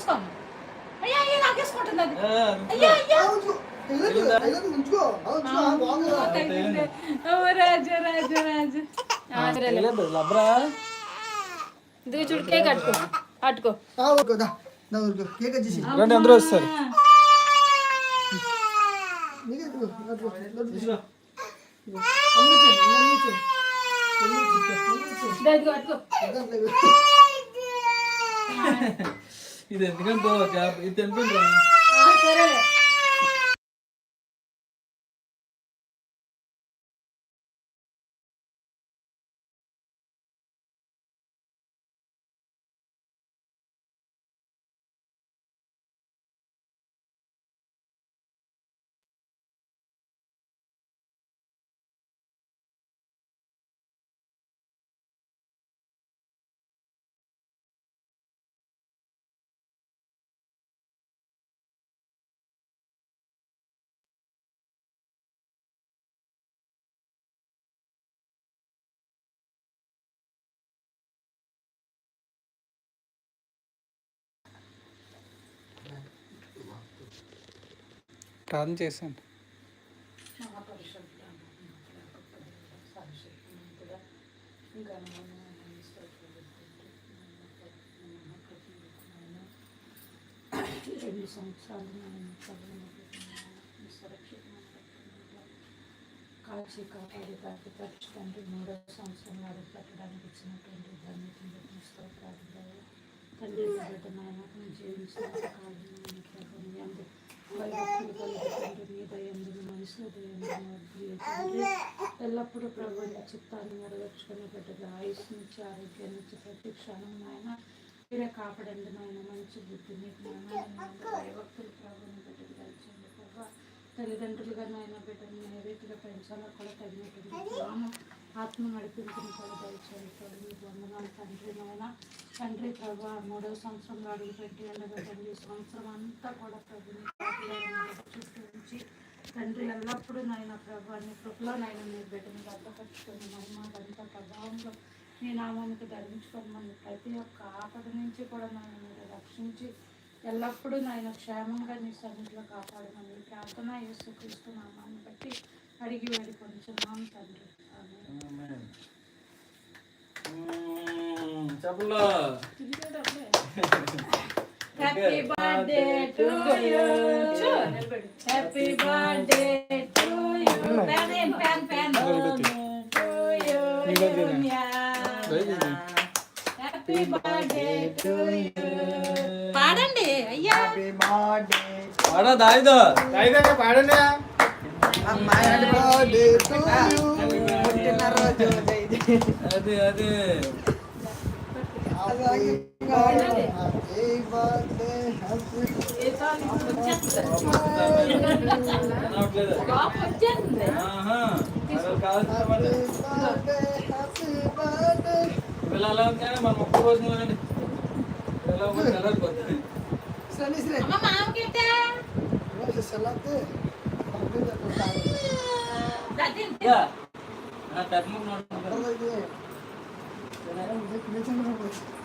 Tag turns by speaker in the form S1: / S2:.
S1: లాగేసుకోను. అయ్యా అయ్యా లాగేసుకుంటుంది అది. అయ్యా అయ్యా రాజు రాజు రాజు ఇది చూడు కేక్ అట్టుకో అట్టుకో
S2: అందరూ వస్తారు. ఇది ఎందుకంటే ఇది తింటుండ్రా.
S1: సరేలే
S2: ప్రార్థన చేశాను.
S1: రెండు సంవత్సరాలు కాల్చి కాపాడి కాకి పరచడానికి 3వ సంవత్సరంలో అడుగు పెట్టడానికి ఇచ్చినటువంటి ధన్యతను స్తోత్రాలు తండ్రి నాయన జీవించిన ఎల్లప్పుడూ ప్రభు చిత్తాన్ని నెరవేర్చుకునే బిడ్డగా ఆయుష్నిచ్చి ఆరోగ్యాన్ని ఇచ్చి ప్రతి క్షణం నాయన మీరే కాపాడండి నాయన మంచి బుద్ధిని భయభక్తులు ప్రభుని బిడ్డకు దయచేయండి ప్రభావ తల్లిదండ్రులుగా నాయన బిడ్డని ఏ రీతిగా పెంచాలో కూడా తగినటువంటి జ్ఞానం ఆత్మ నడిపింపుని కూడా దయచేయండి ప్రభు మీకు వందనాలు తండ్రి నాయన తండ్రి ప్రభా 3వ సంవత్సరంలో అడుగుపెట్టి ఎండబెట్టండి ఈ సంవత్సరం అంతా కూడా ప్రభుని చుట్టూ ఉంచి తండ్రి ఎల్లప్పుడూ నాయన ప్రభా నీ కృపలో నాయన మీరు బిడ్డని భద్రపరుచుకొని మహిమ గంట ప్రభావంలో నీ నామానికి ధరించుకొని మన ప్రతి ఒక్క ఆపద నుంచి కూడా నాయన మీరు రక్షించి ఎల్లప్పుడూ నాయన క్షేమంగా నీ సన్నిధిలో కాపాడమని ప్రార్థన యేసుక్రీస్తు నామాన్ని బట్టి అడిగి వేడుకొంచున్నాం తండ్రి. Happy birthday to you happy birthday to you pan to you happy birthday to you పాడండి అయ్యా హ్యాపీ బర్త్డే
S2: పాడా దాయిదో పాడండి
S3: హ్యాపీ బర్త్డే టు యు పుట్టినరోజు
S2: అదే అదే పిల్లలు మన మొక్క కోసం పెద్ద